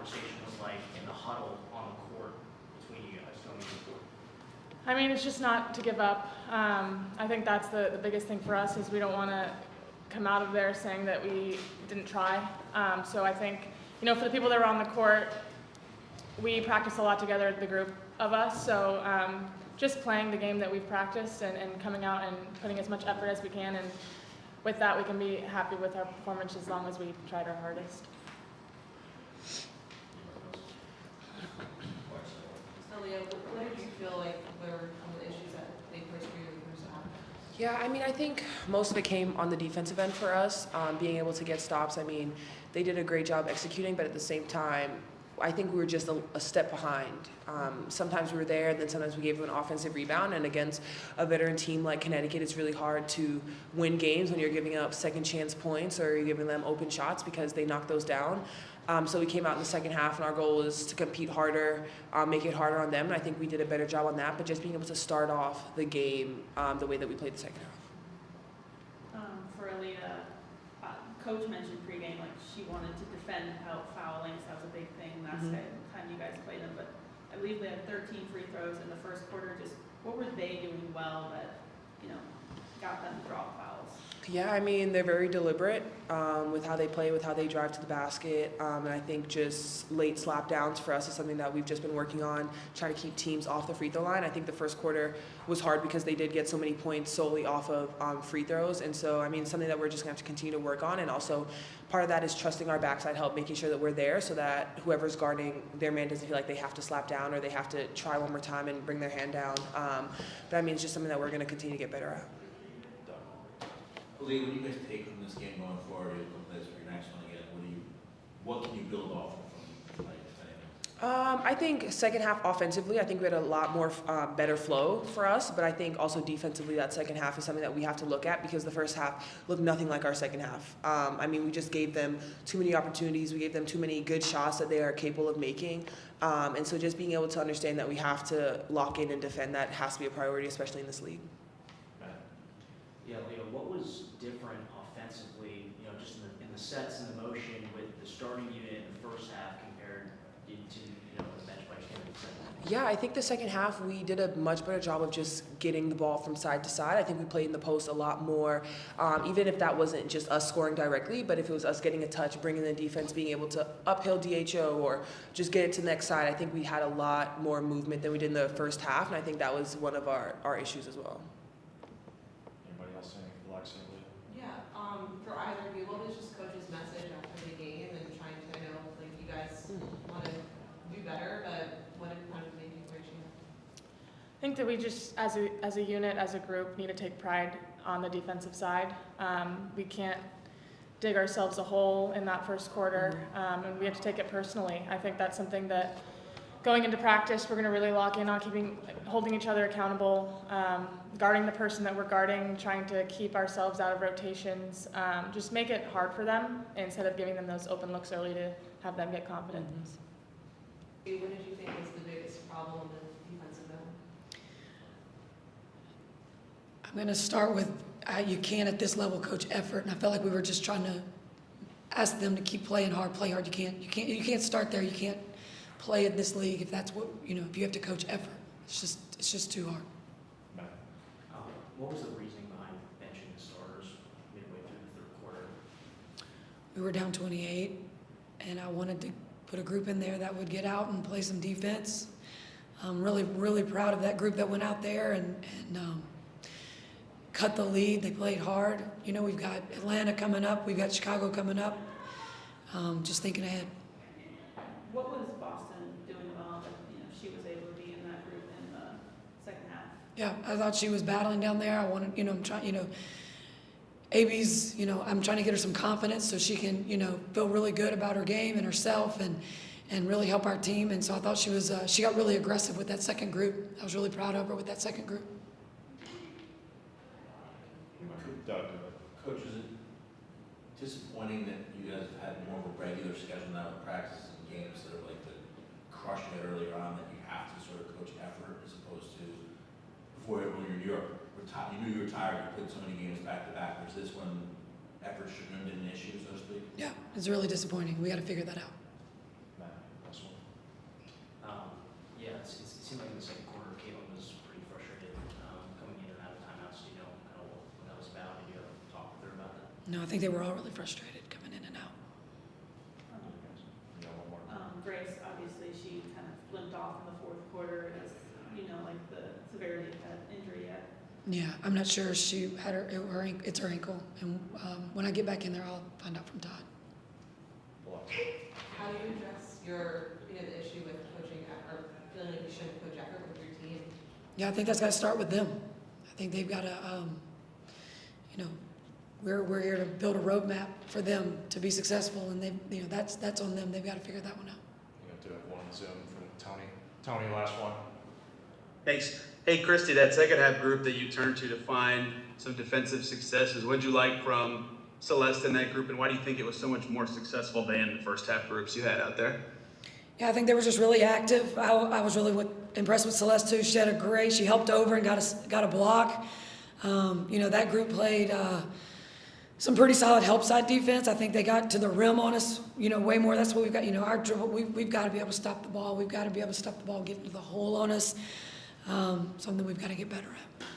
conversation was like in the huddle on the court between you guys going into the court? I mean, it's just not to give up. I think that's the biggest thing for us is we don't want to come out of there saying that we didn't try. So I think, for the people that were on the court, we practiced a lot together, the group of us. So just playing the game that we've practiced and coming out and putting as much effort as we can. And with that, we can be happy with our performance as long as we tried our hardest. Leah, what did you feel like were some of the issues that they placed for you in the first half? Yeah, I mean, I think most of it came on the defensive end for us, being able to get stops. I mean, they did a great job executing, but at the same time, I think we were just a step behind. Sometimes we were there, and then sometimes we gave them an offensive rebound. And against a veteran team like Connecticut, it's really hard to win games when you're giving up second chance points or you're giving them open shots because they knock those down. So we came out in the second half, and our goal was to compete harder, make it harder on them. And I think we did a better job on that, but just being able to start off the game the way that we played the second half. For Aaliyah, Coach mentioned pregame, like she wanted to defend out fouling, so that was a big thing last time you guys played them. But I believe they had 13 free throws in the first quarter. Just what were they doing well that, got them to draw fouls? Yeah, I mean, they're very deliberate with how they play, with how they drive to the basket. And I think just late slap downs for us is something that we've just been working on, trying to keep teams off the free throw line. I think the first quarter was hard because they did get so many points solely off of free throws. And so, I mean, something that we're just going to have to continue to work on. And also, part of that is trusting our backside help, making sure that we're there so that whoever's guarding their man doesn't feel like they have to slap down or they have to try one more time and bring their hand down. But I mean, it's just something that we're going to continue to get better at. Lee, what do you guys take from this game going forward? You look at this for your next one again. What can you build off of from tonight? I think second half offensively, I think we had a lot more better flow for us, but I think also defensively that second half is something that we have to look at because the first half looked nothing like our second half. I mean, we just gave them too many opportunities. We gave them too many good shots that they are capable of making. And so just being able to understand that we have to lock in and defend, that has to be a priority, especially in this league. Yeah, Leo, what was different offensively, just in the sets and the motion with the starting unit in the first half compared to, the bench players came in the second half? Yeah, I think the second half we did a much better job of just getting the ball from side to side. I think we played in the post a lot more, even if that wasn't just us scoring directly, but if it was us getting a touch, bringing the defense, being able to uphill DHO or just get it to the next side. I think we had a lot more movement than we did in the first half, and I think that was one of our issues as well. For either of you, what was just Coach's message after the game and trying to, I know, like you guys want to do better, but what kind of made you break you? I think that we just, as a unit, as a group, need to take pride on the defensive side. We can't dig ourselves a hole in that first quarter, and we have to take it personally. I think that's something that going into practice, we're going to really lock in on holding each other accountable, guarding the person that we're guarding, trying to keep ourselves out of rotations, just make it hard for them instead of giving them those open looks early to have them get confidence. What did you think was the biggest problem in the defensive end? I'm going to start with you can at this level coach effort, and I felt like we were just trying to ask them to keep playing hard, play hard. You can't start there. You can't play in this league if that's what if you have to coach effort. It's just too hard. What was the reasoning behind benching the starters midway through the third quarter? We were down 28, and I wanted to put a group in there that would get out and play some defense. I'm really proud of that group that went out there and cut the lead. They played hard. We've got Atlanta coming up. We've got Chicago coming up. Just thinking ahead. What was Boston doing well that she was able to be in that group in the second half? Yeah, I thought she was battling down there. I wanted, I'm trying, AB's, I'm trying to get her some confidence so she can, feel really good about her game and herself and really help our team. And so I thought she got really aggressive with that second group. I was really proud of her with that second group. Coach, is it disappointing that you guys have had more of a regular schedule now with practices and games that are like the crushing it earlier on, that you have to sort of coach effort as opposed to before when you're in Europe, you knew you were tired, you played so many games back to back. Was this when effort shouldn't have been an issue, so to speak? Yeah, it's really disappointing. We got to figure that out. think they were all really frustrated coming in and out. Grace, obviously, she kind of limped off in the fourth quarter. Is, like the severity of that injury yet? Yeah, I'm not sure. She had it's her ankle, and when I get back in there, I'll find out from Todd. How do you address the issue with coaching or feeling like you shouldn't coach effort with your team? Yeah, I think that's got to start with them. I think they've got to, we're here to build a roadmap for them to be successful, and that's on them. They've got to figure that one out. You have to have one Zoom for Tony. Tony, last one. Thanks. Hey, Christy, that second half group that you turned to find some defensive successes, what did you like from Celeste in that group, and why do you think it was so much more successful than the first half groups you had out there? Yeah, I think they were just really active. I was really impressed with Celeste too. She helped over and got a block. That group played some pretty solid help side defense. I think they got to the rim on us, way more. That's what we've got. Our dribble, we've got to be able to stop the ball. We've got to be able to stop the ball, get into the hole on us. Something we've got to get better at.